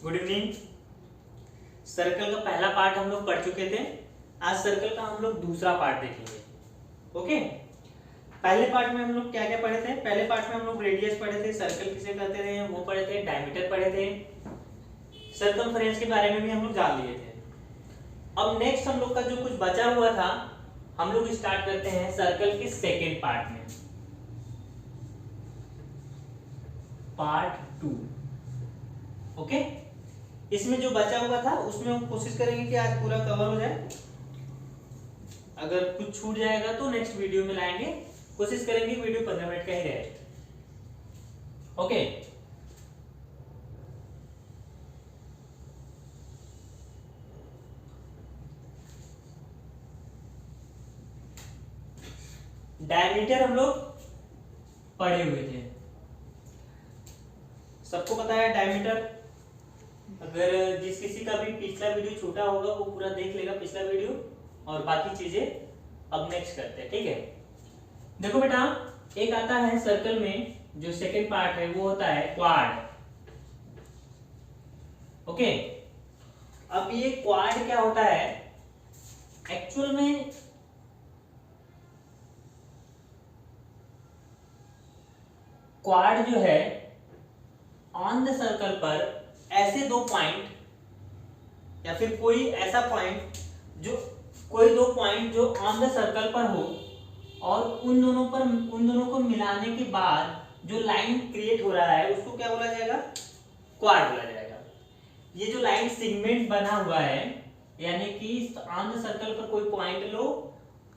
Good evening. Circle का पहला part हम लोग पढ़ चुके थे। आज सर्कल का हम लोग दूसरा पार्ट देखेंगे। ओके, पहले पार्ट में हम लोग क्या क्या पढ़े थे? पहले पार्ट में हम लोग रेडियस पढ़े थे, सर्कल किसे कहते थे वो पढ़े थे, डायमीटर पढ़े थे, सर्कमफ्रेंस के बारे में भी हम लोग जान लिए थे। अब नेक्स्ट हम लोग का जो कुछ बचा हुआ था, हम लोग स्टार्ट करते हैं सर्कल के सेकेंड पार्ट में, पार्ट 2। ओके, इसमें जो बचा हुआ था उसमें हम कोशिश करेंगे कि आज पूरा कवर हो जाए। अगर कुछ छूट जाएगा तो नेक्स्ट वीडियो में लाएंगे। कोशिश करेंगे वीडियो 15 मिनट का ही रहे। ओके, डायमीटर हम लोग पढ़े हुए थे, सबको पता है डायमीटर। अगर जिस किसी का भी पिछला वीडियो छोटा होगा वो पूरा देख लेगा पिछला वीडियो, और बाकी चीजें अब नेक्स्ट करते हैं। ठीक है, देखो बेटा, एक आता है सर्कल में जो सेकंड पार्ट है वो होता है क्वाड। ओके, अब ये क्वाड क्या होता है एक्चुअल में? क्वाड जो है ऑन द सर्कल पर ऐसे दो पॉइंट या फिर कोई ऐसा पॉइंट जो कोई दो पॉइंट जो ऑन द सर्कल पर हो और उन दोनों को मिलाने के बाद जो लाइन क्रिएट हो रहा है उसको क्या बोला जाएगा? क्वाड बोला जाएगा। ये जो लाइन सेगमेंट बना हुआ है, यानी कि ऑन द सर्कल पर कोई पॉइंट लो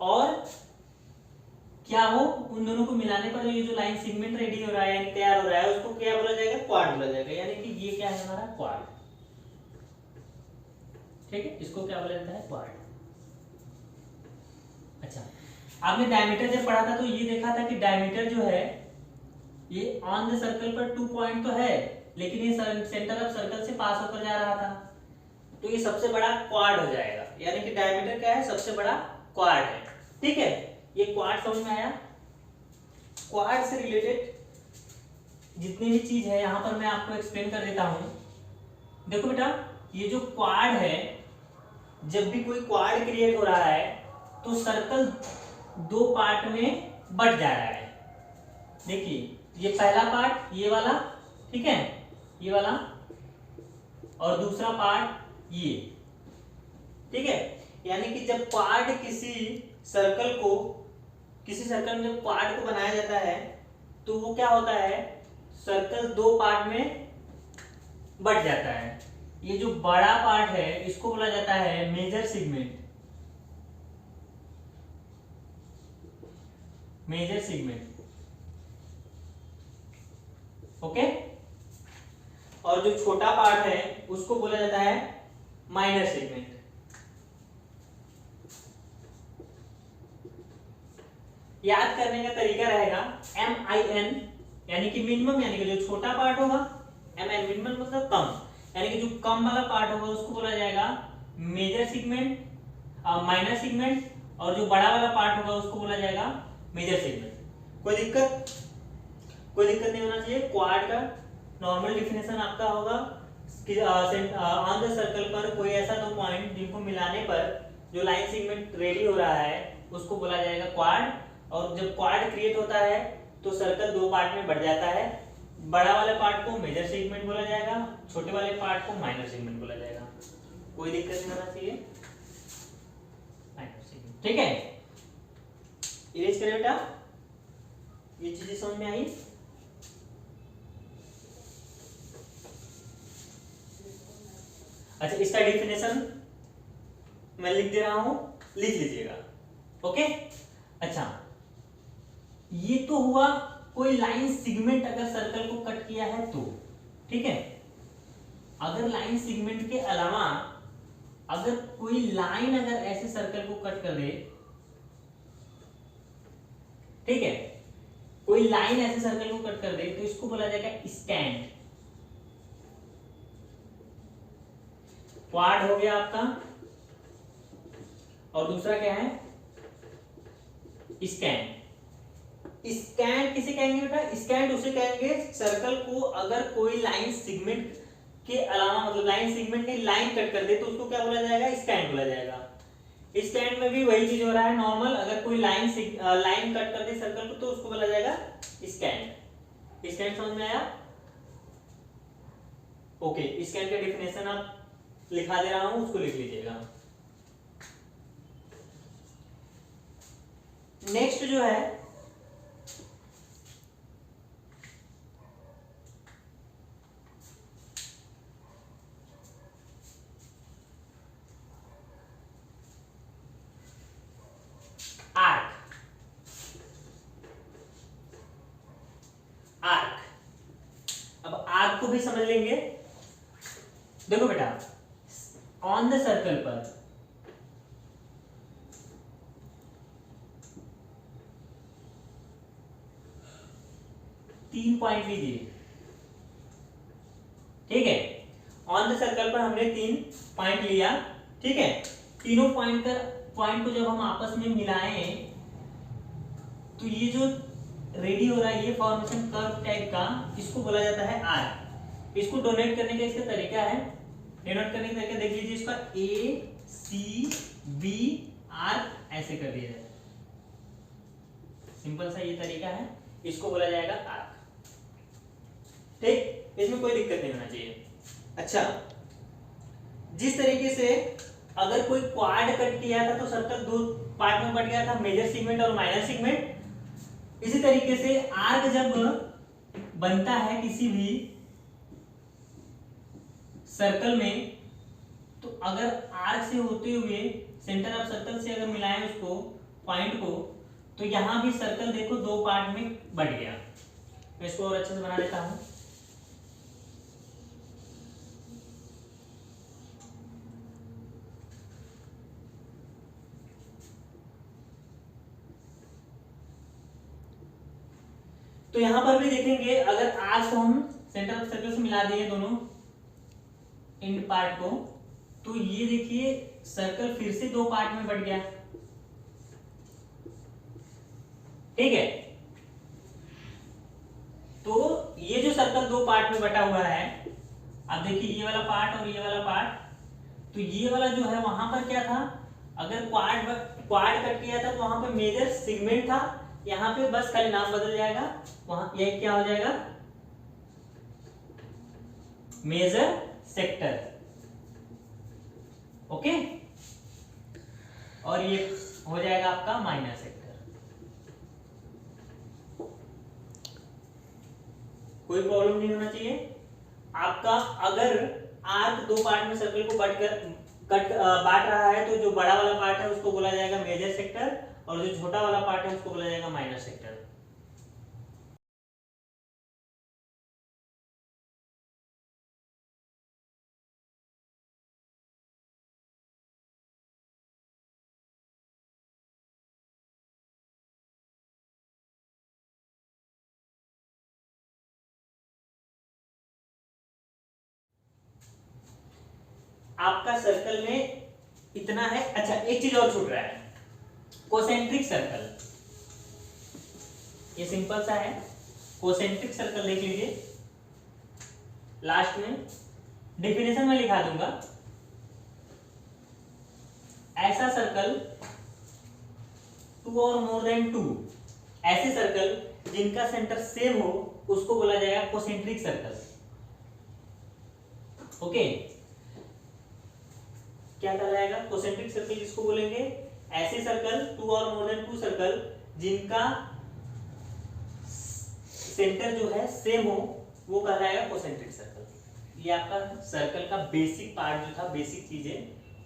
और क्या हो, उन दोनों को मिलाने पर ये जो लाइन सेगमेंट रेडी हो रहा है यानी तैयार हो रहा है उसको क्या बोला जाएगा? क्वाड बोला जाएगा। यानी कि ये क्या है हमारा? क्वाड। ठीक है, इसको क्या बोला जाता है? क्वाड। अच्छा, आपने डायमीटर जब पढ़ा था तो ये देखा था कि डायमीटर जो है ये ऑन द सर्कल पर 2 पॉइंट तो है, लेकिन ये सेंटर ऑफ सर्कल से पास होकर जा रहा था, तो ये सबसे बड़ा क्वाड हो जाएगा। यानी कि डायमीटर क्या है? सबसे बड़ा क्वाड है। ठीक है, ये क्वाड समझ में आया? क्वाड से रिलेटेड जितनी भी चीज है यहां पर मैं आपको एक्सप्लेन कर देता हूं। देखो बेटा, ये जो क्वाड है, जब भी कोई क्वाड क्रिएट हो रहा है तो सर्कल दो पार्ट में बट जा रहा है। देखिए, ये पहला पार्ट ये वाला, ठीक है, ये वाला, और दूसरा पार्ट ये। ठीक है, यानी कि जब पार्ट किसी सर्कल में जब पार्ट को बनाया जाता है तो वो क्या होता है? सर्कल दो पार्ट में बट जाता है। ये जो बड़ा पार्ट है इसको बोला जाता है major segment. Major segment. Okay, और जो छोटा पार्ट है उसको बोला जाता है माइनर सेगमेंट। याद करने का तरीका रहेगा MIN, यानी कि मिनिमम, यानी कि जो छोटा पार्ट होगा, MN मिनिमम मतलब कम, यानी कि जो कम वाला पार्ट होगा उसको बोला जाएगा मेजर सेगमेंट, माइनर सेगमेंट, और जो बड़ा वाला पार्ट होगा उसको बोला जाएगा मेजर सेगमेंट। कोई दिक्कत नहीं होना चाहिए। क्वाड का नॉर्मल डिफिनेशन आपका होगा कि ऑन द सर्कल पर कोई ऐसा दो पॉइंट जिनको मिलाने पर जो लाइन सेगमेंट रेडी हो रहा है उसको बोला जाएगा क्वाड। और जब क्वाड क्रिएट होता है तो सर्कल दो पार्ट में बढ़ जाता है। बड़ा वाले पार्ट को मेजर सेगमेंट बोला जाएगा, छोटे वाले पार्ट को माइनर सेगमेंट बोला जाएगा। कोई दिक्कत नहीं होना चाहिए। माइनर सेगमेंट, ठीक है। इरेज करें बेटा, ये चीजें समझ में आई? अच्छा, इसका डिफिनेशन मैं लिख दे रहा हूं, लिख लीजिएगा। ओके, अच्छा, ये तो हुआ कोई लाइन सेगमेंट अगर सर्कल को कट किया है तो। ठीक है, अगर लाइन सेगमेंट के अलावा अगर कोई लाइन अगर ऐसे सर्कल को कट कर दे, ठीक है, कोई लाइन ऐसे सर्कल को कट कर दे तो इसको बोला जाएगा स्टैंड। क्वाड हो गया आपका, और दूसरा क्या है? स्टैंड। स्टैंड किसे कहेंगे बेटा? स्टैंड उसे कहेंगे सर्कल को अगर कोई लाइन सेगमेंट के अलावा मतलब लाइन सेगमेंट की लाइन कट कर दे तो उसको क्या बोला जाएगा, स्कैंट बोला जाएगा। स्कैंट में भी वही चीज हो रहा है नॉर्मल, अगर कोई लाइन कट कर दे सर्कल को तो उसको बोला जाएगा स्कैंट। स्कैंट समझ में आया? ओके, स्कैंट का डेफिनेशन आप लिखा दे रहा हूं, उसको लिख लीजिएगा। नेक्स्ट जो है आर्क। आर्क, अब आर्क को भी समझ लेंगे। देखो बेटा, ऑन द सर्कल पर तीन पॉइंट लीजिए, ठीक है। ऑन द सर्कल पर हमने 3 पॉइंट लिया, ठीक है। तीनों पॉइंट को जब हम आपस में मिलाएं तो ये जो रेडी हो रहा है, ये फॉर्मेशन कर्व टाइप का, इसको बोला जाता है आर्क। इसको डोनेट करने का इसका तरीका है, डिनोट करने का तरीका देख लीजिए, इसका ए सी बी आर्क ऐसे कर दिया जाए, सिंपल सा ये तरीका है, इसको बोला जाएगा आर्क। ठीक, इसमें कोई दिक्कत नहीं होना चाहिए। अच्छा, जिस तरीके से अगर कोई क्वाड कट किया था तो सर्कल 2 पार्ट में बट गया था, मेजर सेगमेंट और माइनर सेगमेंट। इसी तरीके से आर्क जब बनता है किसी भी सर्कल में, तो अगर आर्क से होते हुए सेंटर ऑफ सर्कल से अगर मिलाएं उसको पॉइंट को, तो यहां भी सर्कल देखो 2 पार्ट में बट गया। मैं इसको और अच्छे से बना देता हूं। तो यहां पर भी देखेंगे, अगर आर्क को हम सेंटर ऑफ सर्कल से मिला दिए दोनों एंड पार्ट को, तो ये देखिए सर्कल फिर से 2 पार्ट में बट गया, ठीक है। तो ये जो सर्कल 2 पार्ट में बटा हुआ है, अब देखिए ये वाला पार्ट और ये वाला पार्ट, तो ये वाला जो है वहां पर क्या था, अगर क्वाड कट किया था तो वहां पर मेजर सेगमेंट था, यहां पे बस खाली नाम बदल जाएगा, वहां ये क्या हो जाएगा, मेजर सेक्टर, ओके। और ये हो जाएगा आपका माइनर सेक्टर। कोई प्रॉब्लम नहीं होना चाहिए आपका। अगर आर्क 2 पार्ट में सर्कल को बांट रहा है, तो जो बड़ा वाला पार्ट है उसको बोला जाएगा मेजर सेक्टर, और जो छोटा वाला पार्ट है उसको बोला जाएगा माइनर सेक्टर। आपका सर्कल में इतना है। अच्छा, एक चीज और छूट रहा है, कोसेंट्रिक सर्कल। ये सिंपल सा है, कोसेंट्रिक सर्कल देख लीजिए, लास्ट में डेफिनेशन में लिखा दूंगा। ऐसा सर्कल 2 और मोर देन 2, ऐसे सर्कल जिनका सेंटर सेम हो उसको बोला जाएगा कोसेंट्रिक सर्कल, ओके। क्या कहलाएगा कोसेंट्रिक सर्कल, जिसको बोलेंगे ऐसे सर्कल 2 और मोर देन 2 सर्कल जिनका सेंटर जो है सेम हो, वो कहलाएगा कोसेंट्रिक सर्कल। ये आपका सर्कल का बेसिक पार्ट जो था, बेसिक चीजें,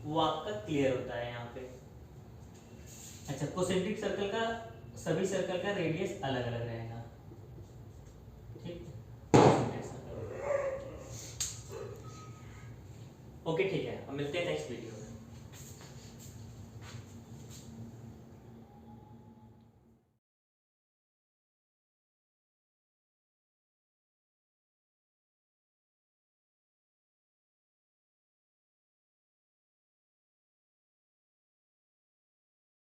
वो आपका क्लियर होता है यहाँ पे। अच्छा, कोसेंट्रिक सर्कल का सभी सर्कल का रेडियस अलग अलग रहेगा, ठीक। ओके, ठीक है, अब मिलते हैं नेक्स्ट वीडियो में।